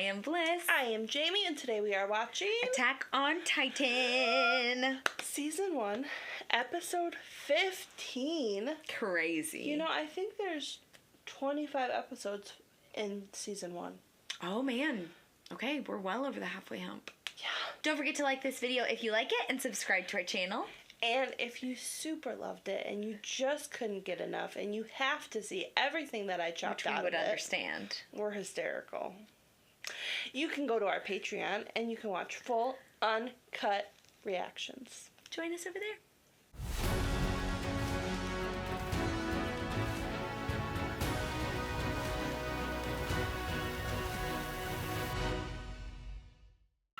am Bliss. I am Jamie, and today we are watching Attack on Titan. Season 1, Episode 15. Crazy. You know, I think there's 25 episodes in Season 1. Oh, man. Okay, we're well over the halfway hump. Yeah. Don't forget to like this video if you like it and subscribe to our channel. And if you super loved it and you just couldn't get enough and you have to see everything that I chopped out of it. Which we would understand. We're hysterical. You can go to our Patreon and you can watch full, uncut reactions. Join us over there.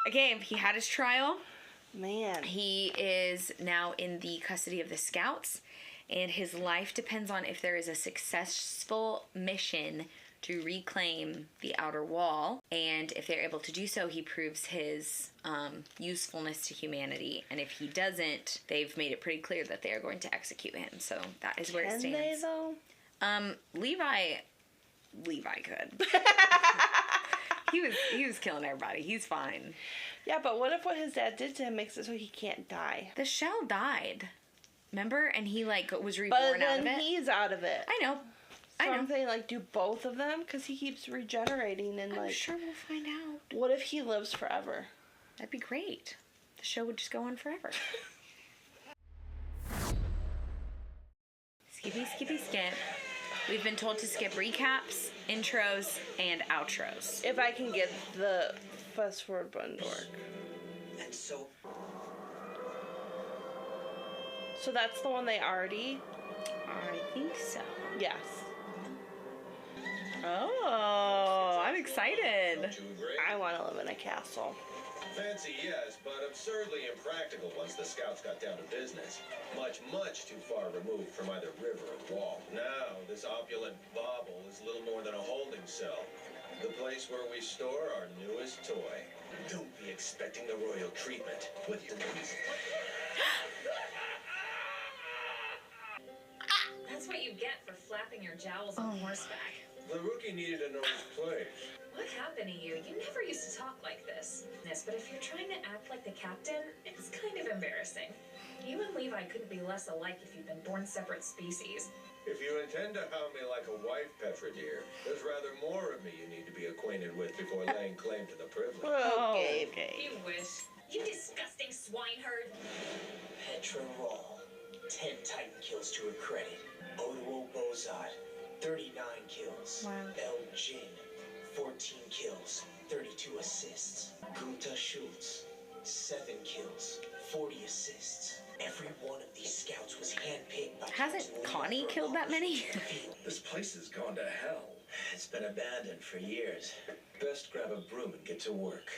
Okay, he had his trial. Man. He is now in the custody of the scouts, and his life depends on if there is a successful mission to reclaim the outer wall. And if they're able to do so, he proves his usefulness to humanity. And if he doesn't, they've made it pretty clear that they are going to execute him. So that is where it stands. Can they, though? Levi could. He was killing everybody. He's fine. Yeah, but what if what his dad did to him makes it so he can't die? The shell died. Remember? And he, was reborn out of it. But then he's out of it. I know. So I'm saying, do both of them? Because he keeps regenerating and, I'm sure we'll find out. What if he lives forever? That'd be great. The show would just go on forever. Skippy, skippy, skip. We've been told to skip recaps, intros, and outros. If I can get the fast forward button to work. And so that's the one they already... I think so. Yes. Oh, I'm excited. I want to live in a castle. Fancy, yes, but absurdly impractical once the scouts got down to business. Much, much too far removed from either river or wall. Now, this opulent bauble is little more than a holding cell. The place where we store our newest toy. Don't be expecting the royal treatment. What do you mean? That's what you get for flapping your jowls on horseback. The rookie needed to know his place. What happened to you? You never used to talk like this. But if you're trying to act like the captain, it's kind of embarrassing. You and Levi couldn't be less alike if you'd been born separate species. If you intend to hound me like a wife, Petra dear, there's rather more of me you need to be acquainted with before laying claim to the privilege. Okay. You wish. You disgusting swineherd. Petra Rawl, 10 Titan kills to her credit. Odo Bozad, 39 kills. Wow. El Jin, 14 kills, 32 assists. Gunta Schultz, 7 kills, 40 assists. Every one of these scouts was handpicked by Hasn't Connie killed that many? This place has gone to hell. It's been abandoned for years. Best grab a broom and get to work.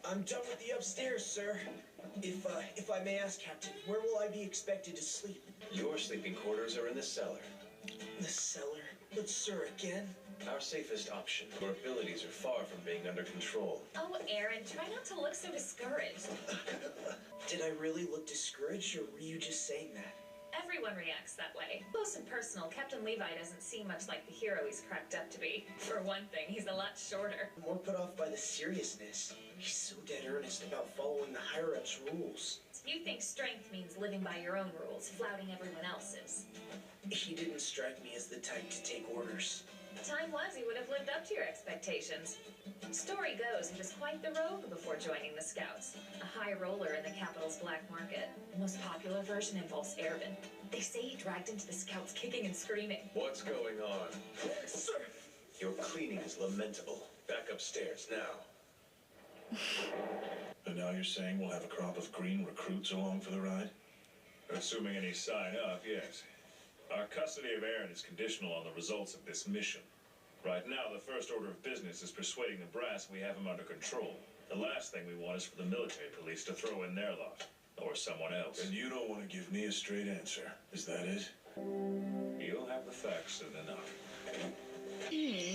I'm done with the upstairs, sir. If I may ask, Captain, where will I be expected to sleep? Your sleeping quarters are in the cellar. The cellar? But, sir, again? Our safest option. Your abilities are far from being under control. Oh, Aaron, try not to look so discouraged. Did I really look discouraged, or were you just saying that? Everyone reacts that way. Close and personal, Captain Levi doesn't seem much like the hero he's cracked up to be. For one thing, he's a lot shorter. I'm more put off by the seriousness. He's so dead earnest about following the higher-ups' rules. You think strength means living by your own rules, flouting everyone else's. He didn't strike me as the type to take orders. Time was he would have lived up to your expectations. Story goes he was quite the rogue before joining the Scouts. A high roller in the capital's black market. The most popular version involves airmen. They say he dragged into the Scouts kicking and screaming. What's going on? Sir! Your cleaning is lamentable. Back upstairs now. And now you're saying we'll have a crop of green recruits along for the ride? Assuming any sign up, yes. Our custody of Aaron is conditional on the results of this mission. Right now, the first order of business is persuading the brass we have him under control. The last thing we want is for the military police to throw in their lot. Or someone else. And you don't want to give me a straight answer. Is that it? You'll have the facts soon enough.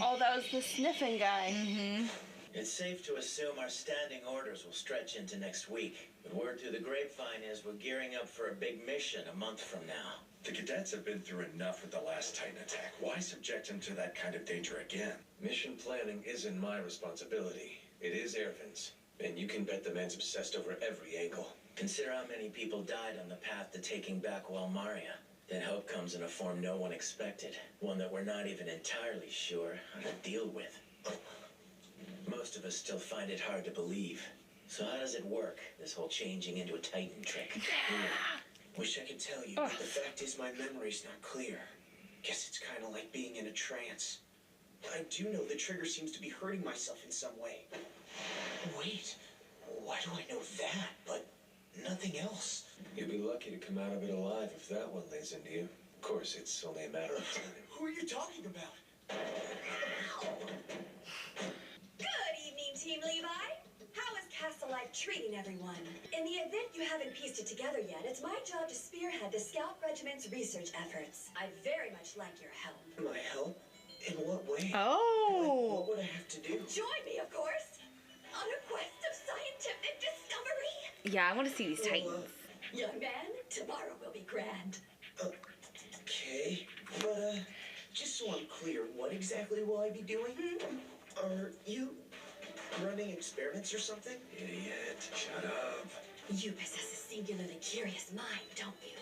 Oh, that was the sniffing guy. Mm-hmm. It's safe to assume our standing orders will stretch into next week. But word through the grapevine is we're gearing up for a big mission a month from now. The cadets have been through enough with the last Titan attack. Why subject them to that kind of danger again? Mission planning isn't my responsibility. It is Ervin's. And you can bet the man's obsessed over every angle. Consider how many people died on the path to taking back Walmaria. Then hope comes in a form no one expected. One that we're not even entirely sure how to deal with. Most of us still find it hard to believe. So how does it work, this whole changing into a Titan trick? Wish I could tell you, but the fact is my memory's not clear. Guess it's kind of like being in a trance. I do know the trigger seems to be hurting myself in some way. Wait, why do I know that, but nothing else? You'll be lucky to come out of it alive if that one lays into you. Of course, it's only a matter of time. Who are you talking about? Good evening, Team Levi. How is Castle Life treating everyone? In the event you haven't pieced it together yet, it's my job to spearhead the Scout Regiment's research efforts. I'd very much like your help. My help? In what way? Oh. What would I have to do? Join me, of course, on a quest of scientific discovery. Yeah, I want to see these Titans. Young man, tomorrow will be grand. Okay, but just so I'm clear, what exactly will I be doing? Are you running experiments or something? Idiot, shut up. You possess a singularly curious mind, don't you?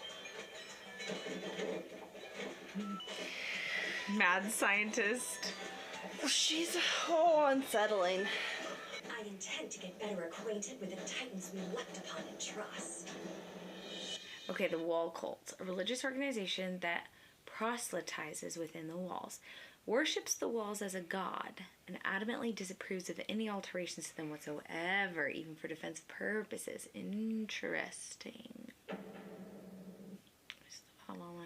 Mad scientist. She's so unsettling. I intend to get better acquainted with the Titans we looked upon and trust. Okay, the Wall Cult, a religious organization that proselytizes within the walls, worships the walls as a god, and adamantly disapproves of any alterations to them whatsoever, even for defensive purposes. Interesting. How long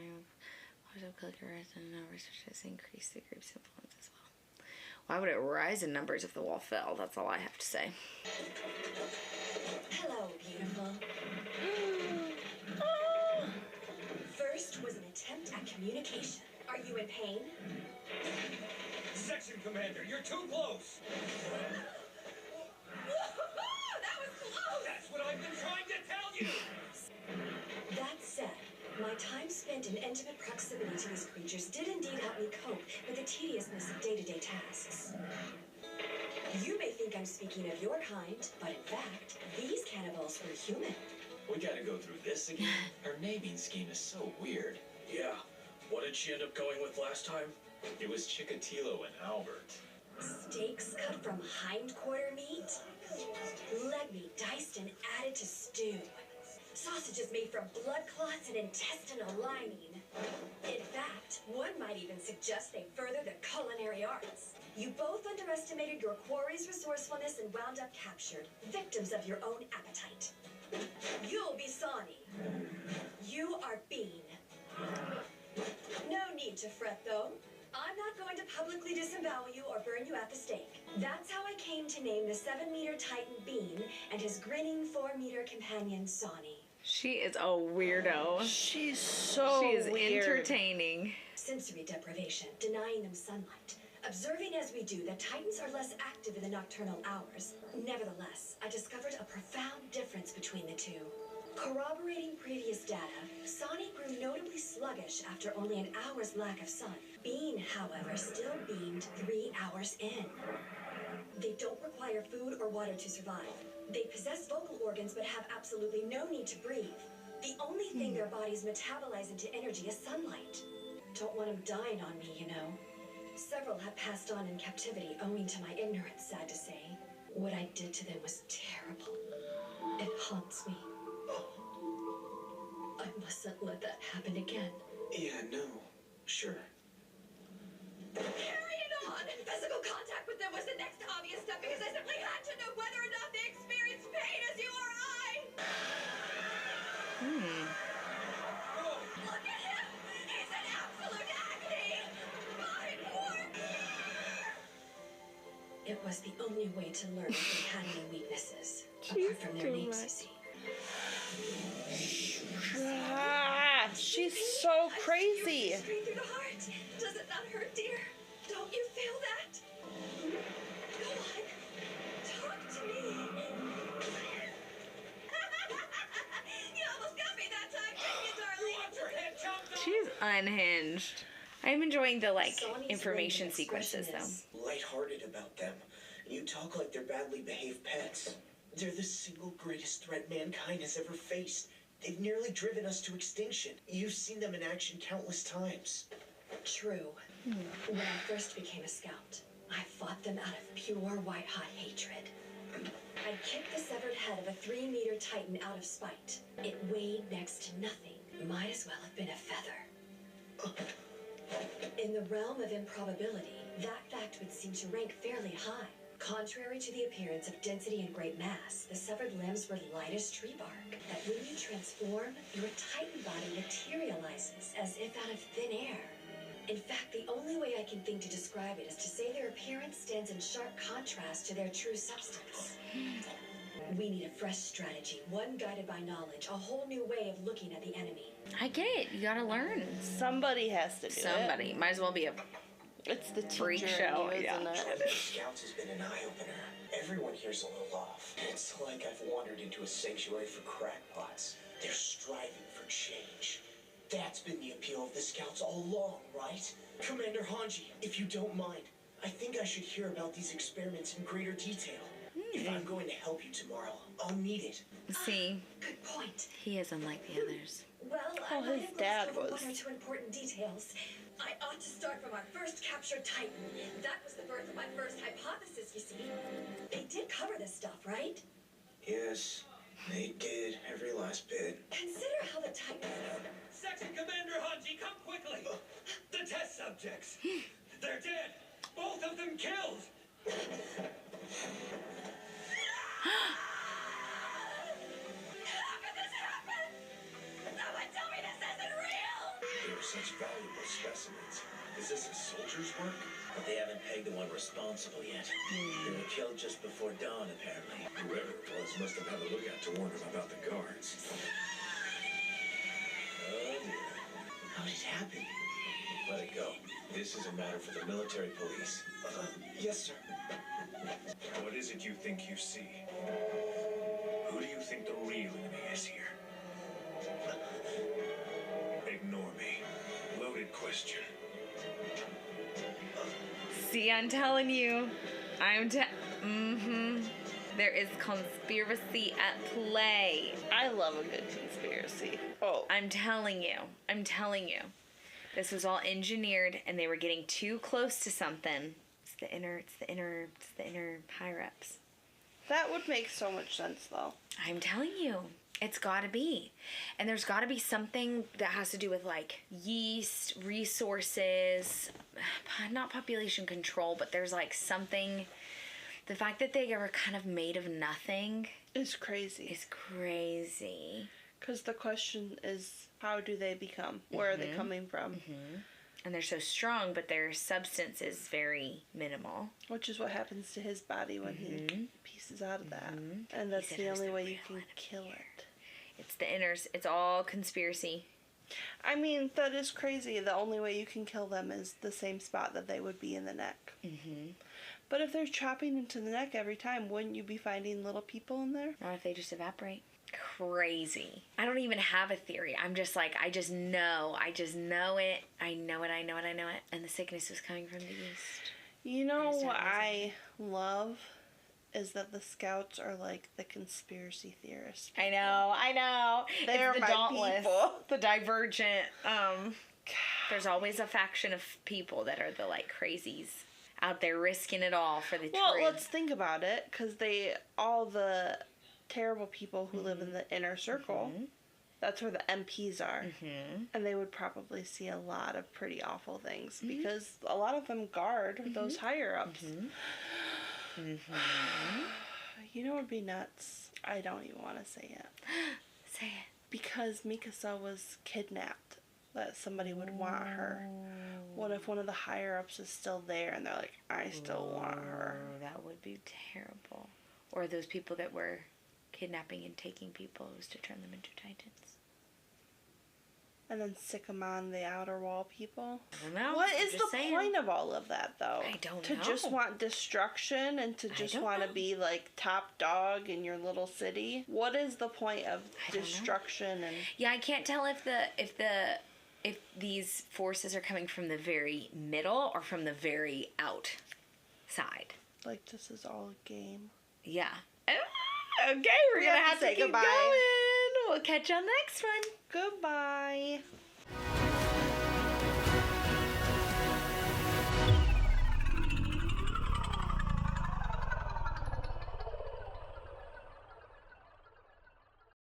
and research has increased the group's influence as well. Why would it rise in numbers if the wall fell? That's all I have to say. Hello, beautiful. First was an attempt at communication. Are you in pain? Section Commander, you're too close. That was close! That's what I've been trying to tell you. That said, my time spent in intimate proximity to these creatures did indeed help me cope with the tediousness of day-to-day tasks. You may think I'm speaking of your kind, but in fact, these cannibals were human. We gotta go through this again? Her naming scheme is so weird. Yeah. What did she end up going with last time? It was Chikatilo and Albert. Steaks cut from hindquarter meat? Leg meat diced and added to stew. Sausages made from blood clots and intestinal lining. In fact, one might even suggest they further the culinary arts. You both underestimated your quarry's resourcefulness and wound up captured, victims of your own appetite. You'll be Sani. You are Bean. No need to fret, though. I'm not going to publicly disembowel you or burn you at the stake. That's how I came to name the 7-meter Titan Bean and his grinning 4-meter companion Sani. She is a weirdo. She's so She is weird. entertaining. Sensory deprivation, denying them sunlight. Observing as we do that Titans are less active in the nocturnal hours. Nevertheless, I discovered a profound difference between the two. Corroborating previous data, Sani grew notably sluggish after only an hour's lack of sun. Bean, however, still beamed 3 hours in. They don't require food or water to survive. They possess vocal organs but have absolutely no need to breathe. The only thing their bodies metabolize into energy is sunlight. Don't want them dying on me, you know. Several have passed on in captivity owing to my ignorance, sad to say. What I did to them was terrible. It haunts me. I mustn't let that happen again. Yeah, no. Sure. Carry it on! Physical contact with them was the next obvious step because I simply had to know whether or not they experienced pain as you or I! Look at him! He's in absolute agony! My poor... It was the only way to learn if they had any weaknesses. Apart from their names, you see. She's so crazy. Straight through the heart. Does it not hurt, dear? Don't you feel that? Go on. Talk to me. You almost got me that time, didn't you, darling? She unhinged. I'm enjoying the Sonny's information range of sequences expression though. is Lighthearted about them. You talk like they're badly behaved pets. They're the single greatest threat mankind has ever faced. They've nearly driven us to extinction. You've seen them in action countless times. true. When I first became a scout, I fought them out of pure white-hot hatred. I'd kicked the severed head of a 3-meter titan out of spite. It weighed next to nothing. Might as well have been a feather. In the realm of improbability, that fact would seem to rank fairly high. Contrary to the appearance of density and great mass, the severed limbs were light as tree bark. That when you transform, your titan body materializes as if out of thin air. In fact, the only way I can think to describe it is to say their appearance stands in sharp contrast to their true substance. We need a fresh strategy, one guided by knowledge, a whole new way of looking at the enemy. I get it. You gotta learn. Somebody has to do Somebody. it. Might as well be a It's the teacher freak in show, you, yeah. isn't it? Traveling Scouts has been an eye-opener. Everyone here's a little off. It's like I've wandered into a sanctuary for crackpots. They're striving for change. That's been the appeal of the Scouts all along, right? Commander Hange, if you don't mind, I think I should hear about these experiments in greater detail. If I'm going to help you tomorrow, I'll need it. See, Good point. he is unlike the others. Well, I Oh, might his have dad glossed over was- one or two important details. I ought to start from our first captured Titan. That was the birth of my first hypothesis, you see. They did cover this stuff, right? Yes, they did. Every last bit. Consider how the Titan... Section Commander Hanji, come quickly! The test subjects! They're dead! Both of them killed! How could this happen? Someone tell me this isn't real! They were such valuable specimens. Is this a soldier's work? But they haven't pegged the one responsible yet. They were killed just before dawn, apparently. Whoever it was must have had a lookout to warn them about the guards. Oh dear. How did it happen? Let it go. This is a matter for the military police. Yes, sir. What is it you think you see? Who do you think the real enemy is here? Ignore me. Loaded question. See, I'm telling you. There is conspiracy at play. I love a good conspiracy. Oh, I'm telling you. This was all engineered and they were getting too close to something. It's the inner higher ups. that would make so much sense, though. I'm telling you. It's gotta be. And there's gotta be something that has to do with like yeast, resources, not population control, but there's like something. The fact that they are kind of made of nothing It's crazy. is crazy. Because the question is, how do they become? Where are they coming from? And they're so strong, but their substance is very minimal. Which is what happens to his body when he pieces out of that. And that's said the it was only the way you real can enemy kill here. it. It's the inners. It's all conspiracy. I mean, that is crazy. The only way you can kill them is the same spot that they would be in the neck. But if they're chopping into the neck every time, wouldn't you be finding little people in there? Not if they just evaporate. Crazy. I don't even have a theory. I'm just like, I just know it. I know it. And the sickness was coming from the east. You know There's what that I love is that the Scouts are like the conspiracy theorists. I know. They're It's the my dauntless, people. the divergent. There's always a faction of people that are the like crazies out there risking it all for the Well, truth. let's think about it, because all the terrible people who live in the inner circle, that's where the MPs are. And they would probably see a lot of pretty awful things, because a lot of them guard those higher-ups. You know what would be nuts? I don't even want to say it. Say it. Because Mikasa was kidnapped, that somebody would want her. What if one of the higher-ups is still there and they're like, I still want her? Oh, that would be terrible. Or those people that were kidnapping and taking people was to turn them into titans. And then sick them on the outer wall people? I don't know. What I'm is just the saying. point of all of that, though? I don't to know. just want destruction and to just don't want to know. be like top dog in your little city? What is the point of don't know. destruction and Yeah, I can't tell if the if these forces are coming from the very middle or from the very outside. Like, this is all a game. Yeah. Okay, we're We gonna have have to to say keep goodbye. going. We'll catch you on the next one. Goodbye.